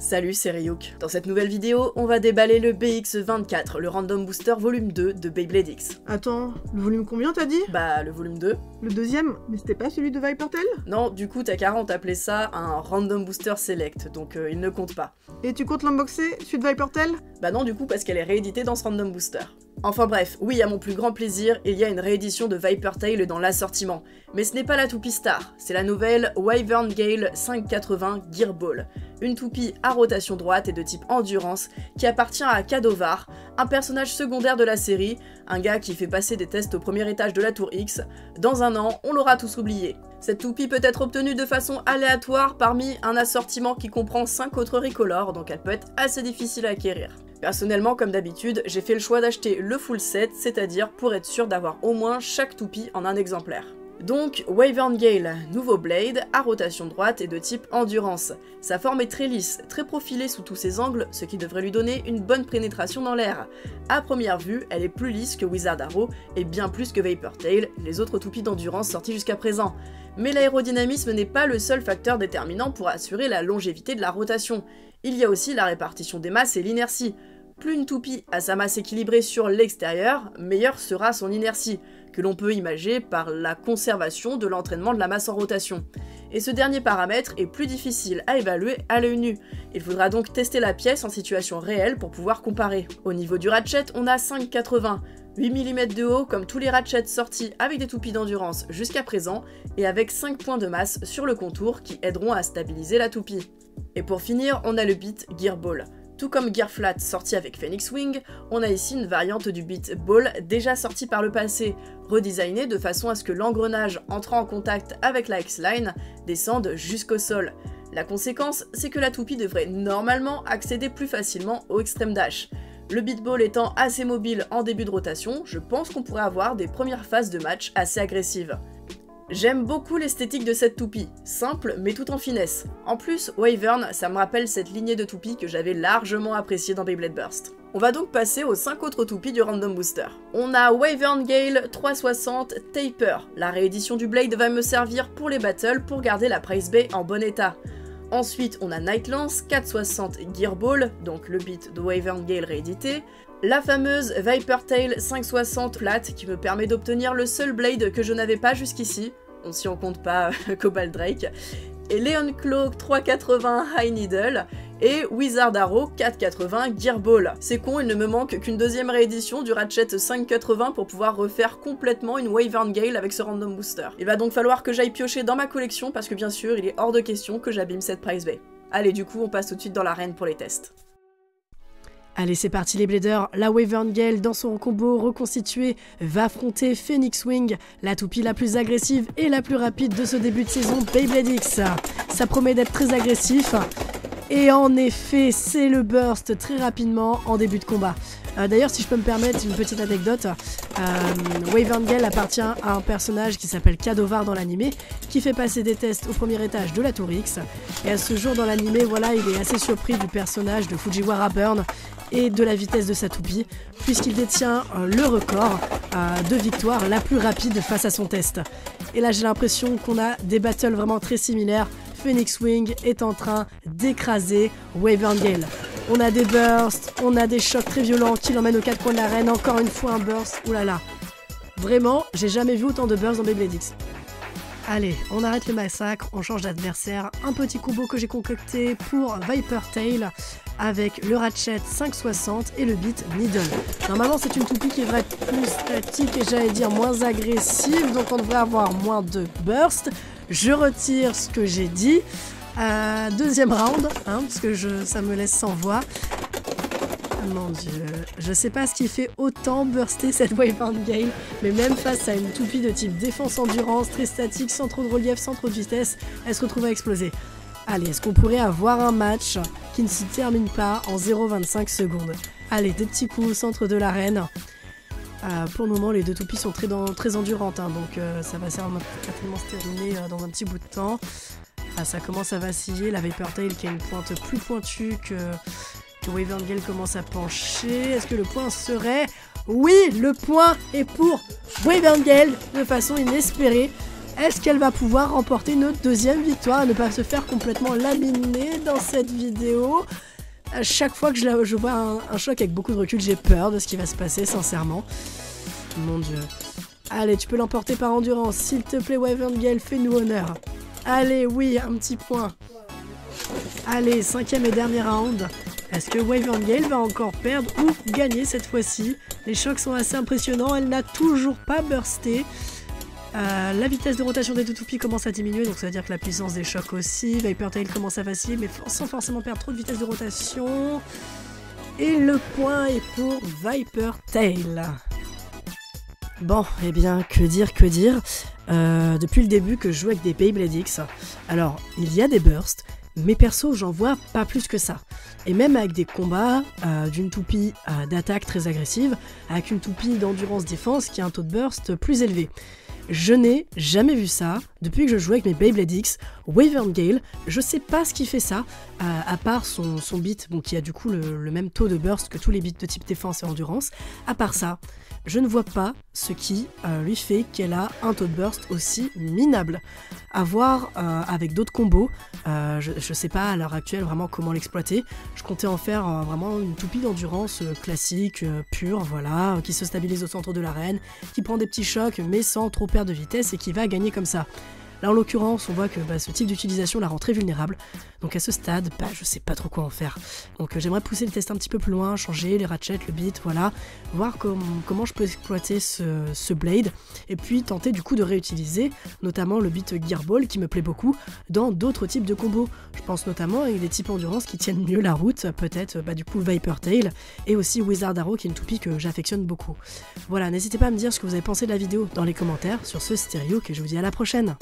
Salut, c'est Ryuk. Dans cette nouvelle vidéo, on va déballer le BX24, le Random Booster volume 2 de Beyblade X. Attends, le volume combien t'as dit? Bah, le volume 2. Le deuxième? Mais c'était pas celui de Vipertail? Non, du coup, t'as 40 appelé ça un Random Booster Select, donc il ne compte pas. Et tu comptes l'unboxer, celui de Vipertail? Bah non, du coup, parce qu'elle est rééditée dans ce Random Booster. Enfin bref, oui, à mon plus grand plaisir, il y a une réédition de Vipertail dans l'assortiment. Mais ce n'est pas la toupie star, c'est la nouvelle Wyvern Gale 580 Gearball. Une toupie à rotation droite et de type endurance qui appartient à Kadovar, un personnage secondaire de la série, un gars qui fait passer des tests au premier étage de la tour X. Dans un an, on l'aura tous oublié. Cette toupie peut être obtenue de façon aléatoire parmi un assortiment qui comprend 5 autres recolors, donc elle peut être assez difficile à acquérir. Personnellement, comme d'habitude, j'ai fait le choix d'acheter le full set, c'est-à-dire pour être sûr d'avoir au moins chaque toupie en un exemplaire. Donc, Wyvern Gale, nouveau blade, à rotation droite et de type endurance. Sa forme est très lisse, très profilée sous tous ses angles, ce qui devrait lui donner une bonne pénétration dans l'air. À première vue, elle est plus lisse que Wizard Arrow et bien plus que Vipertail, les autres toupies d'endurance sorties jusqu'à présent. Mais l'aérodynamisme n'est pas le seul facteur déterminant pour assurer la longévité de la rotation. Il y a aussi la répartition des masses et l'inertie. Plus une toupie a sa masse équilibrée sur l'extérieur, meilleure sera son inertie, que l'on peut imager par la conservation de l'entraînement de la masse en rotation. Et ce dernier paramètre est plus difficile à évaluer à l'œil nu. Il faudra donc tester la pièce en situation réelle pour pouvoir comparer. Au niveau du ratchet, on a 5,80, 8 mm de haut comme tous les ratchets sortis avec des toupies d'endurance jusqu'à présent, et avec 5 points de masse sur le contour qui aideront à stabiliser la toupie. Et pour finir, on a le beat Gearball. Tout comme Gearflat sorti avec Phoenix Wing, on a ici une variante du beat Ball déjà sortie par le passé, redesignée de façon à ce que l'engrenage entrant en contact avec la X-Line descende jusqu'au sol. La conséquence, c'est que la toupie devrait normalement accéder plus facilement au extreme dash. Le beatball étant assez mobile en début de rotation, je pense qu'on pourrait avoir des premières phases de match assez agressives. J'aime beaucoup l'esthétique de cette toupie, simple mais tout en finesse. En plus, Wyvern, ça me rappelle cette lignée de toupies que j'avais largement appréciée dans Beyblade Burst. On va donc passer aux 5 autres toupies du Random Booster. On a Wyvern Gale 360 Taper. La réédition du Blade va me servir pour les battles pour garder la Price Bay en bon état. Ensuite, on a Nightlance 460 Gearball, donc le beat de Wyvern Gale réédité. La fameuse Vipertail 560 plate qui me permet d'obtenir le seul blade que je n'avais pas jusqu'ici, si on compte pas Cobalt Drake, et Leon Claw 380 High Needle, et Wizard Arrow 480 Gearball. C'est con, il ne me manque qu'une deuxième réédition du Ratchet 580 pour pouvoir refaire complètement une Wyvern Gale avec ce Random Booster. Il va donc falloir que j'aille piocher dans ma collection parce que bien sûr, il est hors de question que j'abîme cette Price Bay. Allez, du coup, on passe tout de suite dans l'arène pour les tests. Allez, c'est parti les bladers, la Wyvern Gale dans son combo reconstitué va affronter Phoenix Wing, la toupie la plus agressive et la plus rapide de ce début de saison Beyblade X. Ça promet d'être très agressif, et en effet, c'est le burst très rapidement en début de combat. D'ailleurs, si je peux me permettre une petite anecdote, Wyvern Gale appartient à un personnage qui s'appelle Kadovar dans l'animé, qui fait passer des tests au premier étage de la tour X, et à ce jour dans l'animé, voilà, il est assez surpris du personnage de Fujiwara Burn et de la vitesse de sa toupie, puisqu'il détient le record de victoire la plus rapide face à son test. Et là, j'ai l'impression qu'on a des battles vraiment très similaires. Phoenix Wing est en train d'écraser Wyvern Gale. On a des bursts, on a des chocs très violents qui l'emmènent aux 4 coins de l'arène, encore une fois un burst, oulala. Vraiment, j'ai jamais vu autant de bursts dans Beyblade X. Allez, on arrête le massacre, on change d'adversaire. Un petit combo que j'ai concocté pour Vipertail avec le Ratchet 560 et le beat Needle. Normalement, c'est une toupie qui devrait être plus statique et j'allais dire moins agressive, donc on devrait avoir moins de burst. Je retire ce que j'ai dit. Deuxième round, parce que ça me laisse sans voix. Mon dieu, je sais pas ce qui fait autant burster cette Wyvern Gale, mais même face à une toupie de type défense endurance, très statique, sans trop de relief, sans trop de vitesse, elle se retrouve à exploser. Allez, est-ce qu'on pourrait avoir un match qui ne se termine pas en 0,25 secondes? Allez, des petits coups au centre de l'arène. Pour le moment, les deux toupies sont très endurantes, donc ça va certainement se terminer dans un petit bout de temps. Ça commence à vaciller, la Vipertail qui a une pointe plus pointue que Wyvern Gale commence à pencher. Est-ce que le point serait... Oui, le point est pour Wyvern Gale de façon inespérée. Est-ce qu'elle va pouvoir remporter une deuxième victoire et ne pas se faire complètement laminer dans cette vidéo? À chaque fois que je vois un choc avec beaucoup de recul, j'ai peur de ce qui va se passer, sincèrement. Mon dieu. Allez, tu peux l'emporter par endurance. S'il te plaît, Wyvern Gale, fais-nous honneur. Allez, oui, un petit point. Allez, 5e et dernier round. Est-ce que Wyvern Gale va encore perdre ou gagner cette fois-ci? Les chocs sont assez impressionnants. Elle n'a toujours pas bursté. La vitesse de rotation des deux toupies commence à diminuer, donc ça veut dire que la puissance des chocs aussi. Viper Tail commence à vaciller, mais sans forcément perdre trop de vitesse de rotation. Et le point est pour Viper Tail. Bon, eh bien, que dire. Depuis le début que je joue avec des Beyblade X, alors, il y a des bursts, mais perso, j'en vois pas plus que ça. Et même avec des combats d'une toupie d'attaque très agressive, avec une toupie d'endurance défense qui a un taux de burst plus élevé. Je n'ai jamais vu ça depuis que je jouais avec mes Beyblade X. Wyvern Gale, je sais pas ce qui fait ça, à part son beat, bon, qui a du coup le même taux de burst que tous les beats de type défense et endurance. À part ça, je ne vois pas ce qui lui fait qu'elle a un taux de burst aussi minable. À voir avec d'autres combos, je sais pas à l'heure actuelle vraiment comment l'exploiter. Je comptais en faire vraiment une toupie d'endurance classique, pure, voilà, qui se stabilise au centre de l'arène, qui prend des petits chocs mais sans trop perdre de vitesse et qui va gagner comme ça. Là en l'occurrence on voit que ce type d'utilisation la rend très vulnérable, donc à ce stade je sais pas trop quoi en faire. Donc j'aimerais pousser le test un petit peu plus loin, changer les ratchets, le beat, voilà, voir comment je peux exploiter ce blade, et puis tenter du coup de réutiliser notamment le beat Gearball qui me plaît beaucoup dans d'autres types de combos. Je pense notamment avec des types endurance qui tiennent mieux la route, peut-être du coup Viper Tail, et aussi Wizard Arrow qui est une toupie que j'affectionne beaucoup. Voilà, n'hésitez pas à me dire ce que vous avez pensé de la vidéo dans les commentaires. Sur ce, c'était Ryuk et je vous dis à la prochaine.